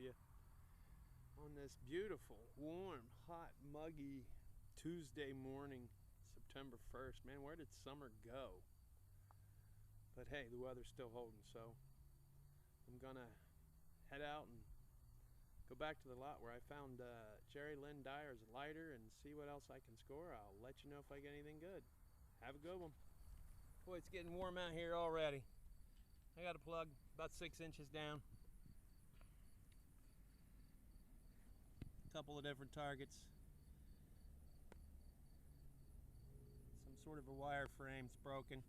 you on this beautiful, warm, hot, muggy Tuesday morning, September 1st. Man, where did summer go? But hey, the weather's still holding, so I'm gonna head out and go back to the lot where I found Jerry Lynn Dyer's lighter and see what else I can score. I'll let you know if I get anything good. Have a good one. Boy, it's getting warm out here already. I got a plug about 6 inches down. A couple of different targets. Some sort of a wire frame's broken.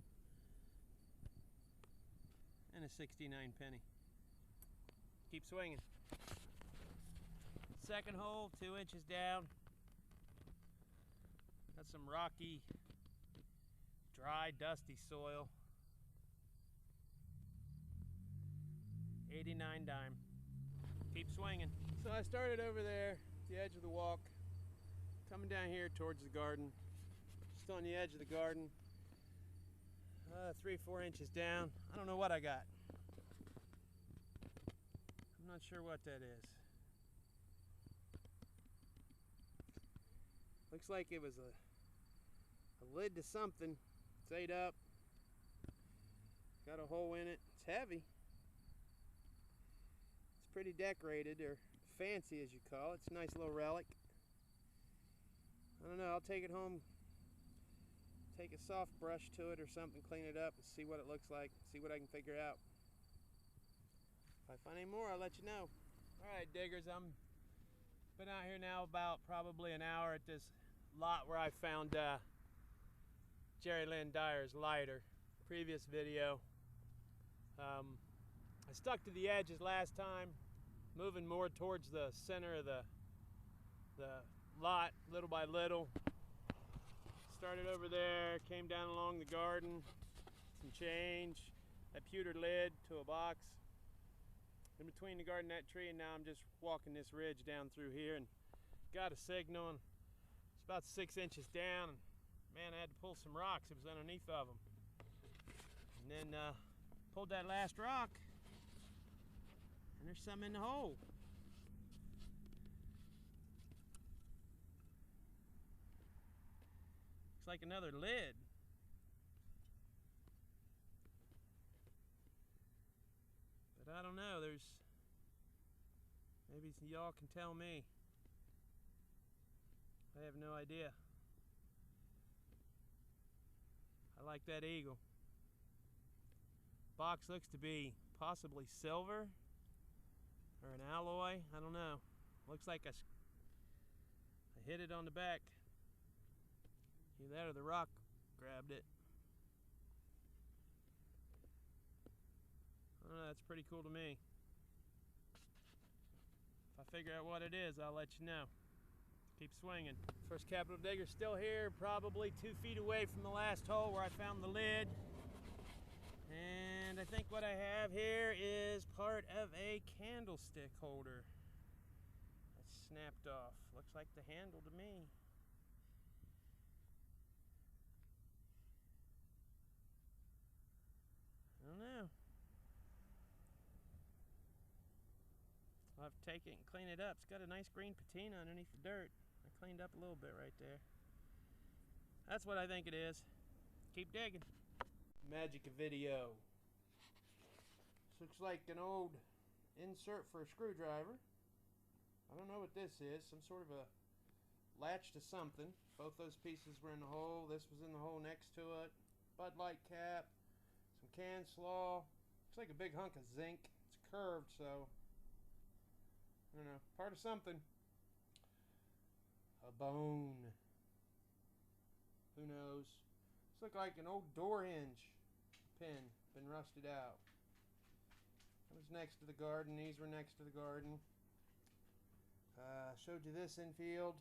And a 69 penny. Keep swinging. Second hole, 2 inches down. Got some rocky, dry, dusty soil. 89 dime. Keep swinging. So I started over there at the edge of the walk, coming down here towards the garden. Just on the edge of the garden, 3-4 inches down. I don't know what I got. I'm not sure what that is. Looks like it was a lid to something. It's ate up. Got a hole in it. It's heavy. It's pretty decorated, or fancy as you call it. It's a nice little relic. I don't know, I'll take it home, take a soft brush to it or something, clean it up and see what it looks like, see what I can figure out. If I find any more, I'll let you know. Alright, diggers, I'm been out here now about probably an hour at this lot where I found Jerry Lynn Dyer's lighter. Previous video. I stuck to the edges last time, moving more towards the center of the lot, little by little. Started over there, came down along the garden, some change, that pewter lid to a box in between the garden and that tree, and now I'm just walking this ridge down through here and got a signal, and it's about 6 inches down, and man, I had to pull some rocks. It was underneath of them. And then pulled that last rock, and there's some in the hole. Looks like another lid. But I don't know, maybe y'all can tell me. I have no idea. I like that eagle. Box looks to be possibly silver or an alloy. I don't know. Looks like I hit it on the back. Either that or the rock grabbed it. I don't know, that's pretty cool to me. If I figure out what it is, I'll let you know. Keep swinging. First Capital Digger still here, probably 2 feet away from the last hole where I found the lid. And I think what I have here is part of a candlestick holder. That's snapped off. Looks like the handle to me. I don't know. I'll have to take it and clean it up. It's got a nice green patina underneath the dirt. I cleaned up a little bit right there. That's what I think it is. Keep digging. Magic of video. This looks like an old insert for a screwdriver. I don't know what this is. Some sort of a latch to something. Both those pieces were in the hole. This was in the hole next to it. Bud Light cap. Some can slaw. Looks like a big hunk of zinc. It's curved, so I don't know. Part of something. A bone. Who knows? This looks like an old door hinge pin. Been rusted out. That was next to the garden. These were next to the garden. Showed you this infield.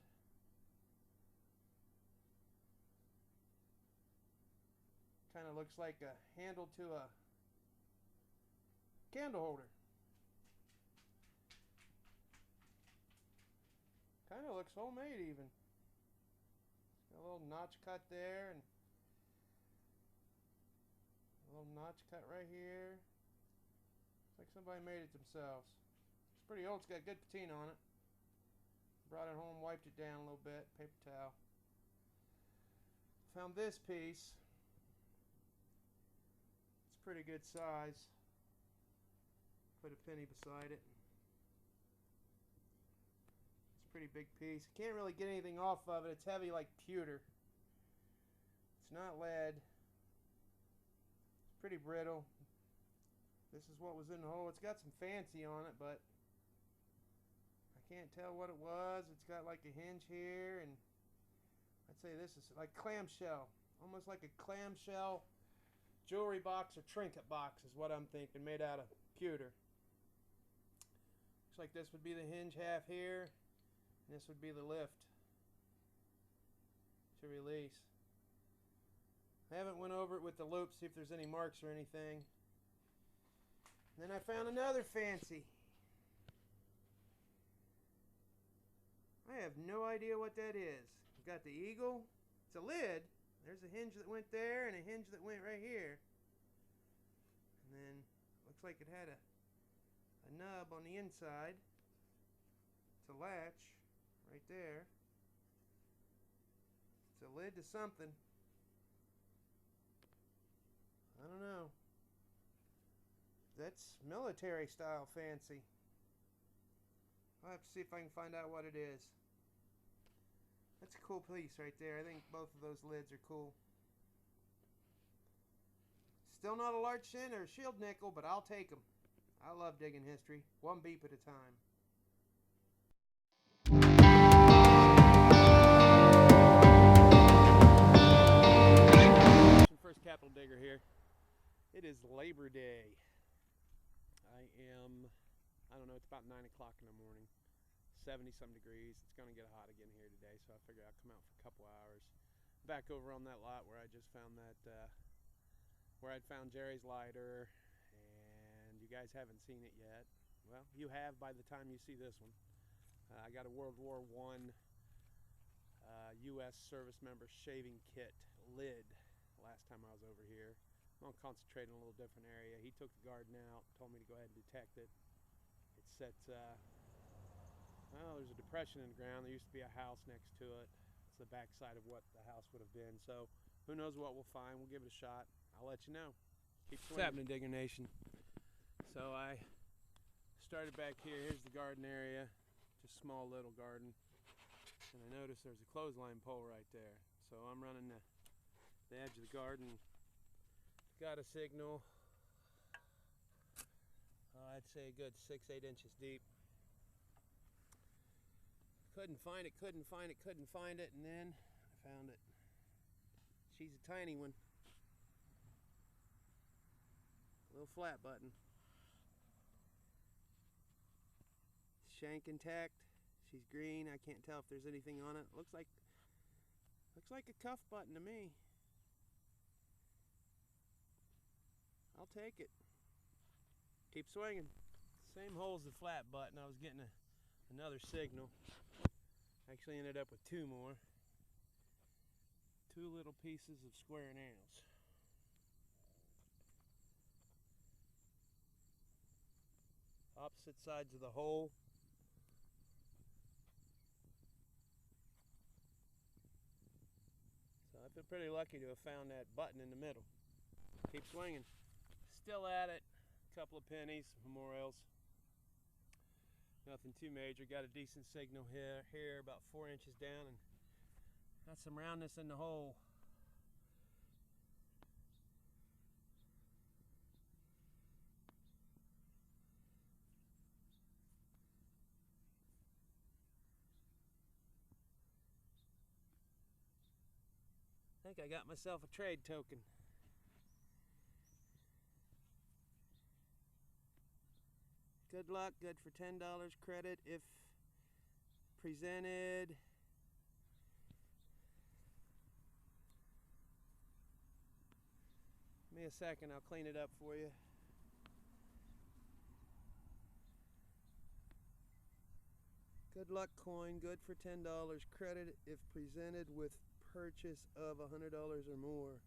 Kind of looks like a handle to a candle holder. Kind of looks homemade even. Got a little notch cut there and a little notch cut right here. Looks like somebody made it themselves. It's pretty old. Oh, it's got good patina on it. Brought it home, wiped it down a little bit, paper towel. Found this piece. It's pretty good size. Put a penny beside it. It's a pretty big piece. Can't really get anything off of it. It's heavy like pewter. It's not lead. It's pretty brittle. This is what was in the hole. It's got some fancy on it, but I can't tell what it was. It's got like a hinge here, and I'd say this is like clamshell. Almost like a clamshell jewelry box or trinket box is what I'm thinking, made out of pewter. Looks like this would be the hinge half here, and this would be the lift to release. I haven't went over it with the loop, see if there's any marks or anything. And then I found another fancy. I have no idea what that is. We've got the eagle. It's a lid. There's a hinge that went there and a hinge that went right here. And then looks like it had a nub on the inside. It's a latch right there. It's a lid to something. I don't know. That's military style fancy. I'll have to see if I can find out what it is. That's a cool piece right there. I think both of those lids are cool. Still not a large chin or a shield nickel, but I'll take them. I love digging history, one beep at a time. First Capital Digger here. It is Labor Day. I don't know, it's about 9 o'clock in the morning. 70-some degrees. It's going to get hot again here today, so I figured I'd come out for a couple hours. Back over on that lot where I just found that, where I'd found Jerry's lighter, and you guys haven't seen it yet. Well, you have by the time you see this one. I got a World War I U.S. service member shaving kit lid last time I was over here. I'm going to concentrate in a little different area. He took the garden out, told me to go ahead and detect it. It's set, well, there's a depression in the ground. There used to be a house next to it. It's the back side of what the house would have been. So who knows what we'll find. We'll give it a shot. I'll let you know. Keep swimming. What's happening, Digger Nation? So I started back here. Here's the garden area. Just a small little garden. And I noticed there's a clothesline pole right there. So I'm running the edge of the garden. Got a signal, I'd say a good 6-8 inches deep. Couldn't find it, and then I found it. She's a tiny one. A little flat button. Shank intact. She's green. I can't tell if there's anything on it. Looks like a cuff button to me. I'll take it. Keep swinging. Same hole as the flat button. I was getting another signal. Actually ended up with two more. Two little pieces of square nails. Opposite sides of the hole. So I feel pretty lucky to have found that button in the middle. Keep swinging. Still at it. A couple of pennies, memorials. Nothing too major. Got a decent signal here about 4 inches down, and got some roundness in the hole. I think I got myself a trade token. Good luck, good for $10 credit if presented. Give me a second, I'll clean it up for you. Good luck coin, good for $10 credit if presented with purchase of $100 or more.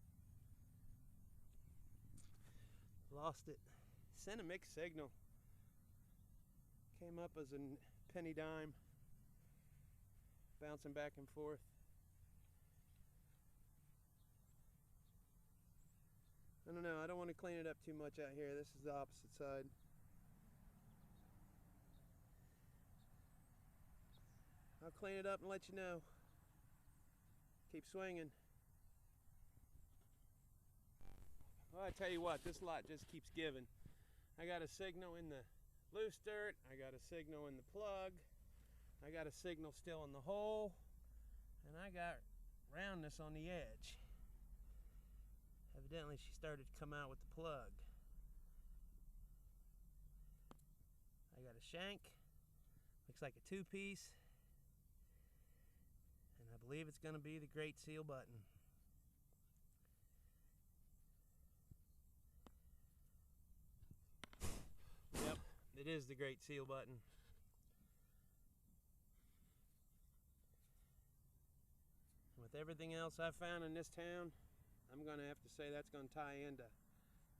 Lost it. Sent a mixed signal. Came up as a penny dime, bouncing back and forth. I don't know, I don't want to clean it up too much out here. This is the opposite side. I'll clean it up and let you know. Keep swinging. Well, I tell you what, this lot just keeps giving. I got a signal in the loose dirt, I got a signal in the plug, I got a signal still in the hole, and I got roundness on the edge. Evidently she started to come out with the plug. I got a shank, looks like a two-piece, and I believe it's going to be the Great Seal button. Yep, it is the Great Seal button. With everything else I found in this town, I'm going to have to say that's going to tie into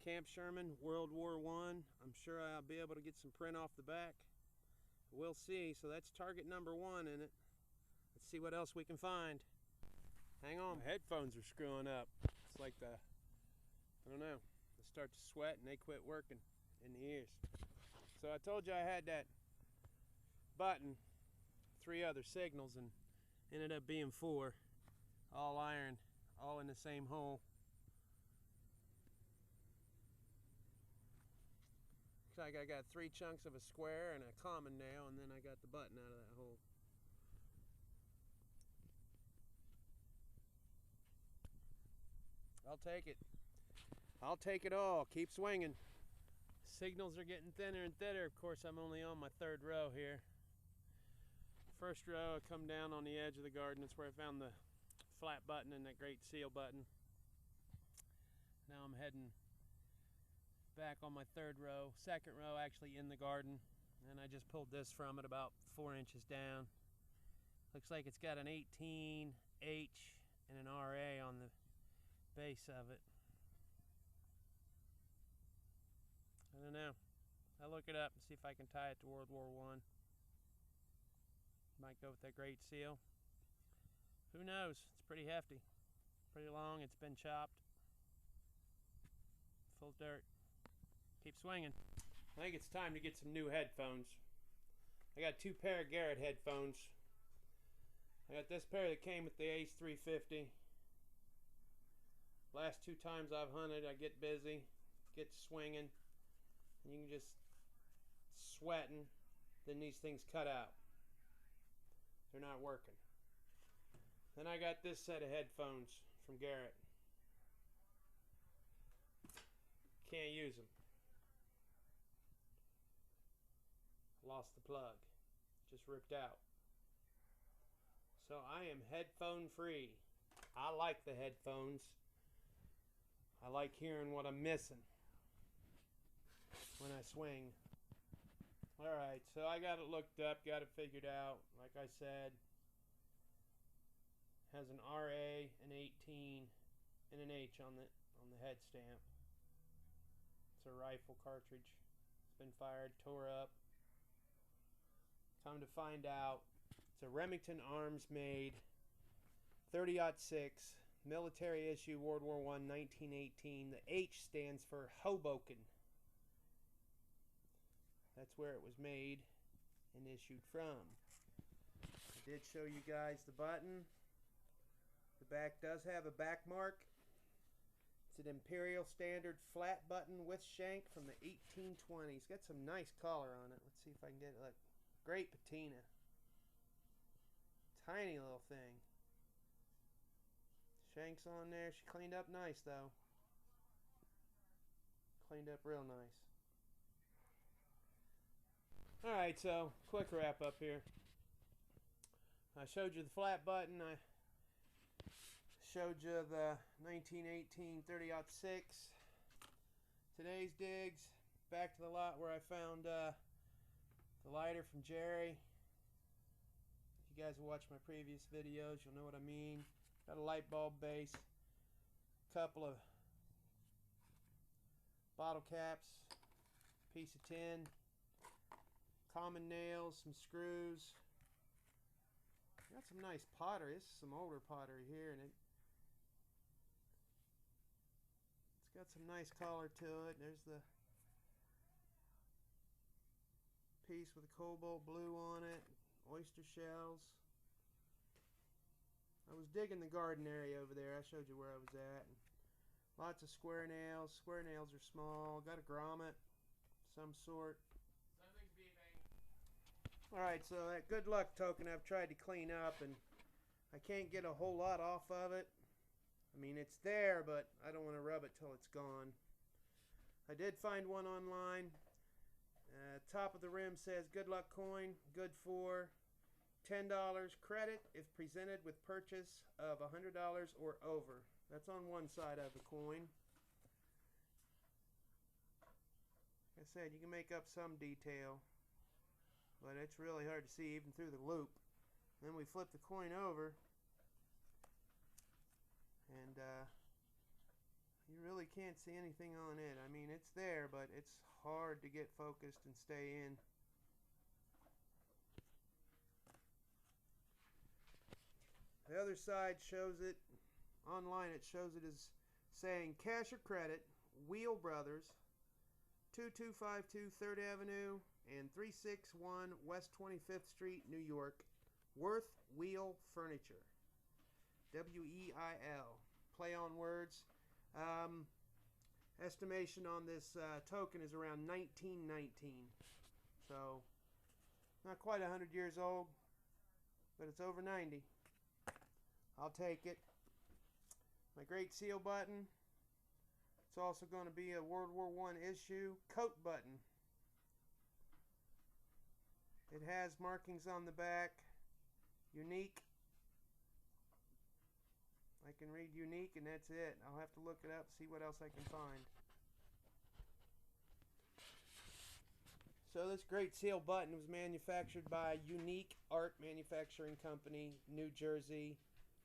Camp Sherman, World War I. I'm sure I'll be able to get some print off the back. We'll see. So that's target number 1 in it. Let's see what else we can find. Hang on. My headphones are screwing up. It's like I don't know. They start to sweat and they quit working in the ears. So I told you I had that button, 3 other signals, and ended up being 4. All iron, all in the same hole. Looks like I got 3 chunks of a square and a common nail, and then I got the button out of that hole. I'll take it. I'll take it all. Keep swinging. Signals are getting thinner and thinner. Of course, I'm only on my 3rd row here. First row, I come down on the edge of the garden. That's where I found the flat button and that Great Seal button. Now I'm heading back on my 3rd row. 2nd row actually in the garden, and I just pulled this from it about 4 inches down. Looks like it's got an 18H and an RA on the base of it. I don't know. I'll look it up and see if I can tie it to World War I. Might go with that Great Seal. Who knows? It's pretty hefty. Pretty long. It's been chopped. Full of dirt. Keep swinging. I think it's time to get some new headphones. I got 2 pair of Garrett headphones. I got this pair that came with the Ace 350. Last 2 times I've hunted, I get busy, get swinging, and you can just sweating. Then these things cut out. They're not working. Then I got this set of headphones from Garrett. Can't use them. Lost the plug. Just ripped out. So I am headphone free. I like the headphones. I like hearing what I'm missing when I swing. Alright, so I got it looked up, got it figured out. Like I said, has an RA, an 18, and an H on the head stamp. It's a rifle cartridge. It's been fired, tore up. Come to find out, it's a Remington Arms made 30-06 military issue World War I 1918. The H stands for Hoboken. That's where it was made and issued from. I did show you guys the button. The back does have a back mark. It's an Imperial Standard flat button with shank from the 1820s. Got some nice color on it. Let's see if I can get it. Like, great patina. Tiny little thing. Shank's on there. She cleaned up nice though. Cleaned up real nice. Alright, so quick wrap up here. I showed you the flat button. I showed you the 1918 30-06. Today's digs. Back to the lot where I found the lighter from Jerry. If you guys will watch my previous videos, you'll know what I mean. Got a light bulb base. Couple of bottle caps. Piece of tin. common nails, some screws. Got some nice pottery. This is some older pottery here, and it's got some nice color to it. There's the piece with the cobalt blue on it, oyster shells. I was digging the garden area over there. I showed you where I was at. Lots of square nails. Square nails are small. Got a grommet, some sort. Alright, so that good luck token I've tried to clean up, and I can't get a whole lot off of it. I mean, it's there, but I don't want to rub it till it's gone. I did find one online. Top of the rim says good luck coin, good for $10 credit if presented with purchase of $100 or over. That's on one side of the coin. Like I said, you can make up some detail, but it's really hard to see even through the loop. Then we flip the coin over, and you really can't see anything on it. I mean, it's there, but it's hard to get focused and stay in. The other side shows it, online it shows it as saying cash or credit, Wheel Brothers, 2252 3rd Avenue and 361 West 25th Street, New York. Worth Wheel Furniture. W-E-I-L. Play on words. Estimation on this token is around 1919. So, not quite 100 years old, but it's over 90. I'll take it. My Great Seal button. It's also going to be a World War I issue coat button. It has markings on the back. Unique. I can read unique, and that's it. I'll have to look it up, see what else I can find. So this Great Seal button was manufactured by Unique Art Manufacturing Company, New Jersey.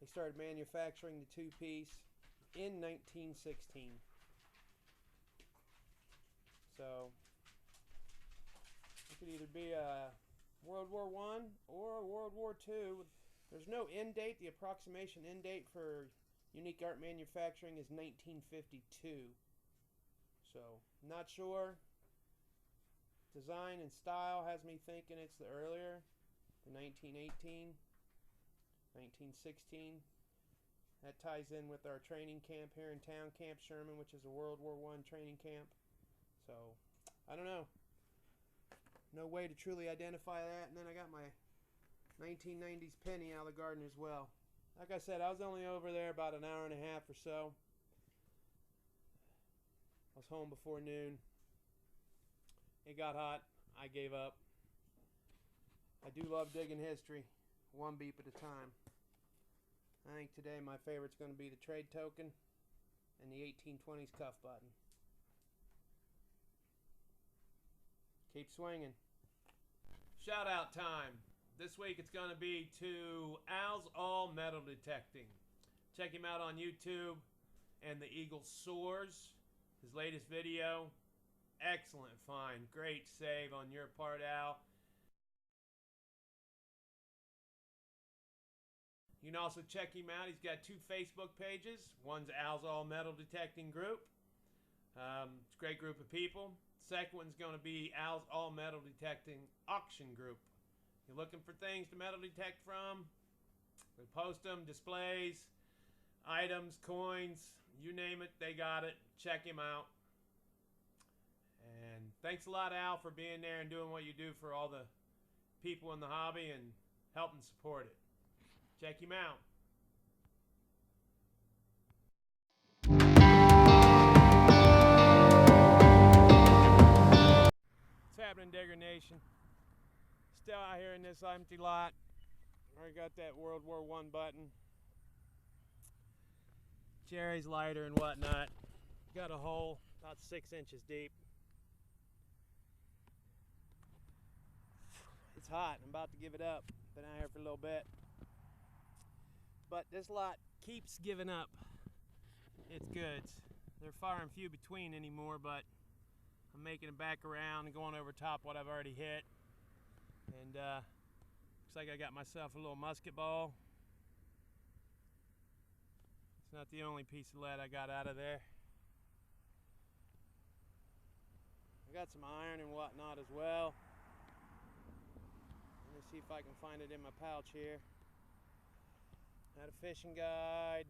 They started manufacturing the two-piece in 1916. So it could either be a World War I or World War II. There's no end date. The approximation end date for Unique Art Manufacturing is 1952. So, not sure. Design and style has me thinking it's the earlier, the 1918, 1916. That ties in with our training camp here in town, Camp Sherman, which is a World War I training camp. So, I don't know. No way to truly identify that. And then I got my 1990s penny out of the garden as well. Like I said, I was only over there about an hour and a half or so. I was home before noon. It got hot. I gave up. I do love digging history, one beep at a time. I think today my favorite's going to be the trade token and the 1820s cuff button. Keep swinging. Shout out time. This week it's going to be to Al's All Metal Detecting. Check him out on YouTube and the Eagle Soars. His latest video. Excellent find. Great save on your part, Al. You can also check him out. He's got 2 Facebook pages. One's Al's All Metal Detecting Group. It's a great group of people. Second one's going to be Al's All Metal Detecting Auction Group. You're looking for things to metal detect from, we post them, displays, items, coins, you name it, they got it. Check him out. And thanks a lot, Al, for being there and doing what you do for all the people in the hobby and helping support it. Check him out. What's happening, Digger Nation? Still out here in this empty lot. Already got that World War I button. Jerry's lighter and whatnot. Got a hole about 6 inches deep. It's hot. I'm about to give it up. Been out here for a little bit. But this lot keeps giving up its goods. They're far and few between anymore, but I'm making it back around and going over top what I've already hit. And looks like I got myself a little musket ball. It's not the only piece of lead I got out of there. I got some iron and whatnot as well. Let me see if I can find it in my pouch here. Had a fishing guide.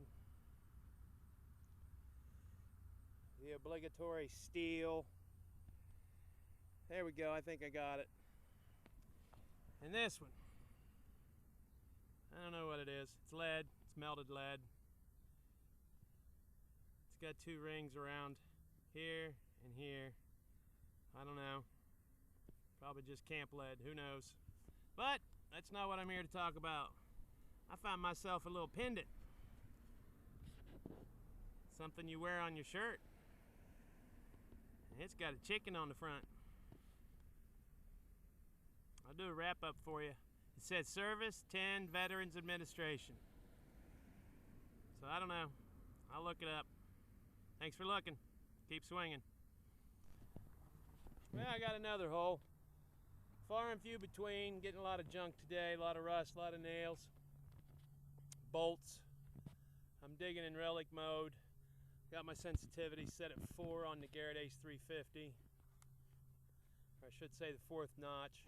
The obligatory steel. There we go, I think I got it. And this one, I don't know what it is. It's lead, it's melted lead. It's got two rings around here and here. I don't know. Probably just camp lead, who knows. But that's not what I'm here to talk about. I found myself a little pendant. Something you wear on your shirt. And it's got a chicken on the front. I'll do a wrap up for you. It says Service 10 Veterans Administration. So I don't know. I'll look it up. Thanks for looking. Keep swinging. Well, I got another hole. Far and few between. Getting a lot of junk today. A lot of rust, a lot of nails. Bolts. I'm digging in relic mode. Got my sensitivity set at 4 on the Garrett Ace 350. Or I should say the 4th notch.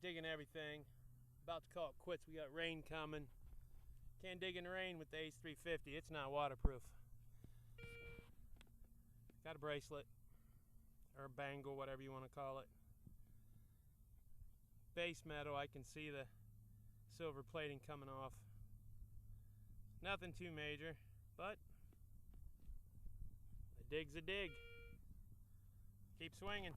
Digging everything. About to call it quits. We got rain coming. Can't dig in the rain with the Ace 350. It's not waterproof. Got a bracelet. Or a bangle, whatever you want to call it. Base metal, I can see the silver plating coming off. Nothing too major, but a dig's a dig. Keep swinging.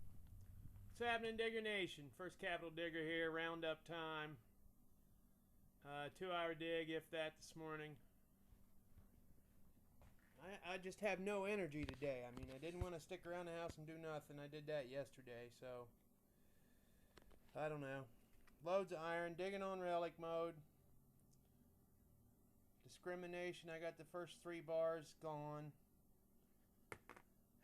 What's happening, Digger Nation? First capital digger here, roundup time. 2-hour dig, if that, this morning. I just have no energy today. I mean, I didn't want to stick around the house and do nothing. I did that yesterday, so I don't know. Loads of iron, digging on relic mode. Discrimination, I got the first 3 bars gone.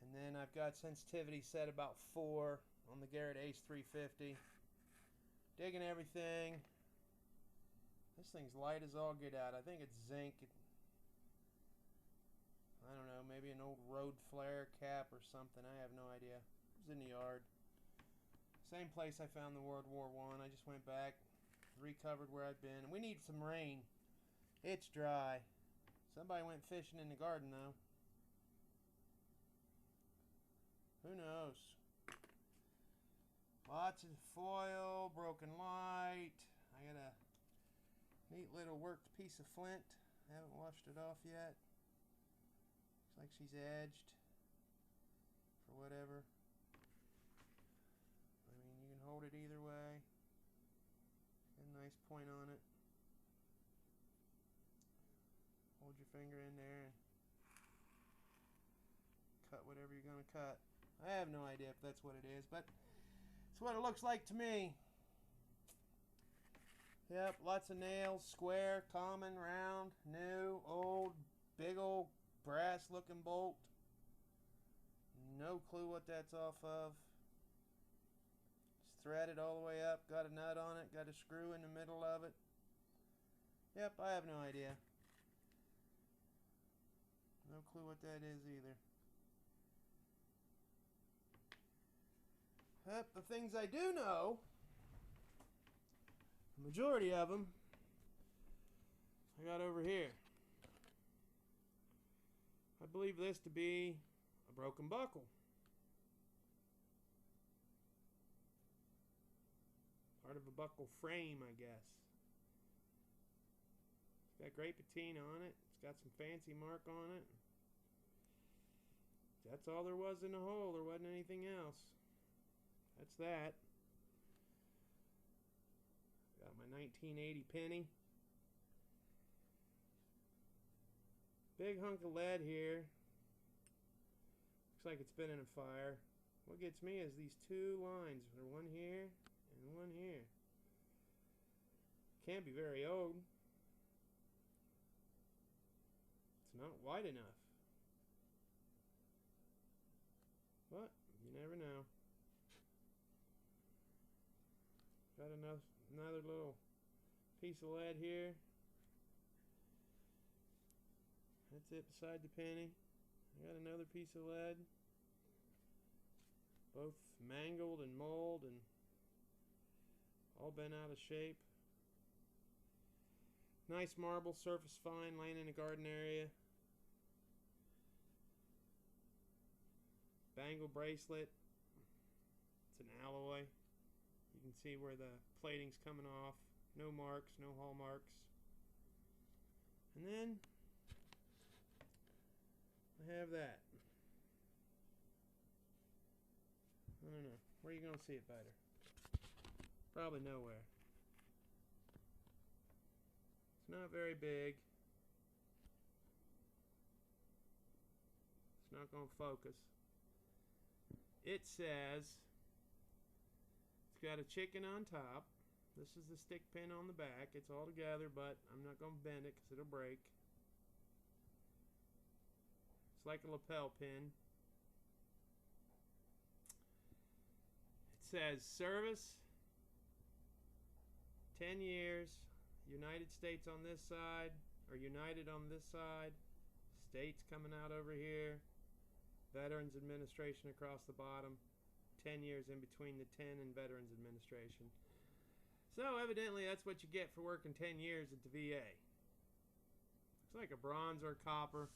And then I've got sensitivity set about 4 on the Garrett Ace 350. Digging everything. This thing's light as all get out. I think it's zinc. I don't know, maybe an old road flare cap or something. I have no idea. It was in the yard. Same place I found the World War I. I just went back, recovered where I've been. We need some rain. It's dry. Somebody went fishing in the garden though. Who knows? Lots of foil, broken light. I got a neat little worked piece of flint. I haven't washed it off yet. Looks like she's edged for whatever. I mean, you can hold it either way. Got a nice point on it. Hold your finger in there and cut whatever you're going to cut. I have no idea if that's what it is, but it's what it looks like to me. Yep, lots of nails, square, common, round, new, old, big old brass looking bolt. No clue what that's off of. It's threaded all the way up, got a nut on it, got a screw in the middle of it. Yep, I have no idea. No clue what that is either. Yep, the things I do know, the majority of them, I got over here. I believe this to be a broken buckle. Part of a buckle frame, I guess. It's got great patina on it. It's got some fancy mark on it. That's all there was in the hole. There wasn't anything else. That's that. Got my 1980 penny. Big hunk of lead here. Looks like it's been in a fire. What gets me is these 2 lines. There's one here and one here. Can't be very old. It's not wide enough. But you never know. Got another little piece of lead here. That's it beside the penny. I got another piece of lead. Both mangled and mauled and all bent out of shape. Nice marble, surface fine, laying in a garden area. Bangle bracelet. It's an alloy. You can see where the plating's coming off. No marks, no hallmarks. And then I have that. I don't know. Where are you going to see it better? Probably nowhere. It's not very big. It's not going to focus. It says it's got a chicken on top. This is the stick pin on the back. It's all together, but I'm not going to bend it because it'll break. It's like a lapel pin. It says service 10 years, United States on this side, or United on this side, States coming out over here, Veterans Administration across the bottom, 10 years in between the 10 and Veterans Administration. So evidently that's what you get for working 10 years at the VA. Looks like a bronze or copper.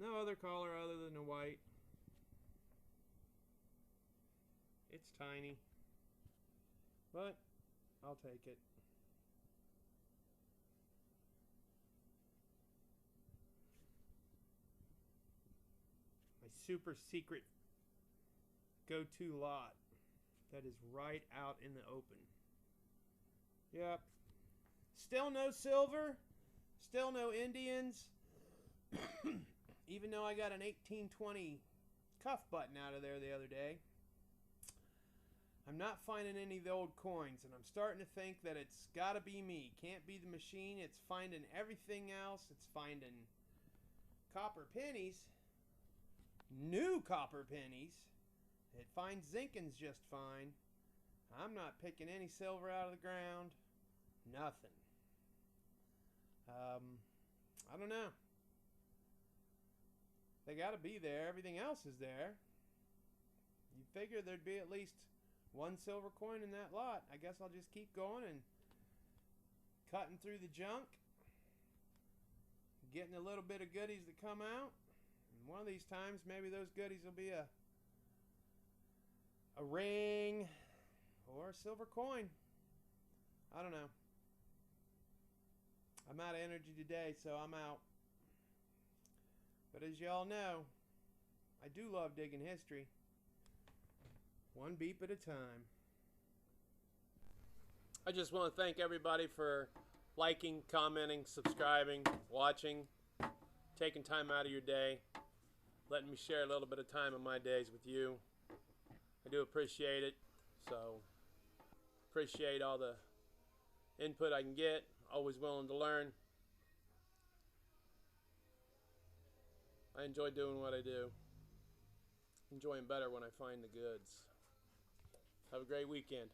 No other color other than the white. It's tiny, but I'll take it. My super secret go-to lot that is right out in the open. Yep. Still no silver. Still no Indians. Even though I got an 1820 cuff button out of there the other day. I'm not finding any of the old coins, and I'm starting to think that it's got to be me. Can't be the machine. It's finding everything else. It's finding copper pennies. New copper pennies. It finds Zinkins just fine. I'm not picking any silver out of the ground. Nothing. I don't know. They got to be there. Everything else is there. You figure there'd be at least one silver coin in that lot. I guess I'll just keep going and cutting through the junk. Getting a little bit of goodies that come out. And one of these times, maybe those goodies will be a ring or a silver coin. I don't know. I'm out of energy today, so I'm out. But as y'all know, I do love digging history. One beep at a time. I just want to thank everybody for liking, commenting, subscribing, watching, taking time out of your day, letting me share a little bit of time in my days with you. I do appreciate it. So, appreciate all the input I can get. Always willing to learn. I enjoy doing what I do. Enjoying better when I find the goods. Have a great weekend.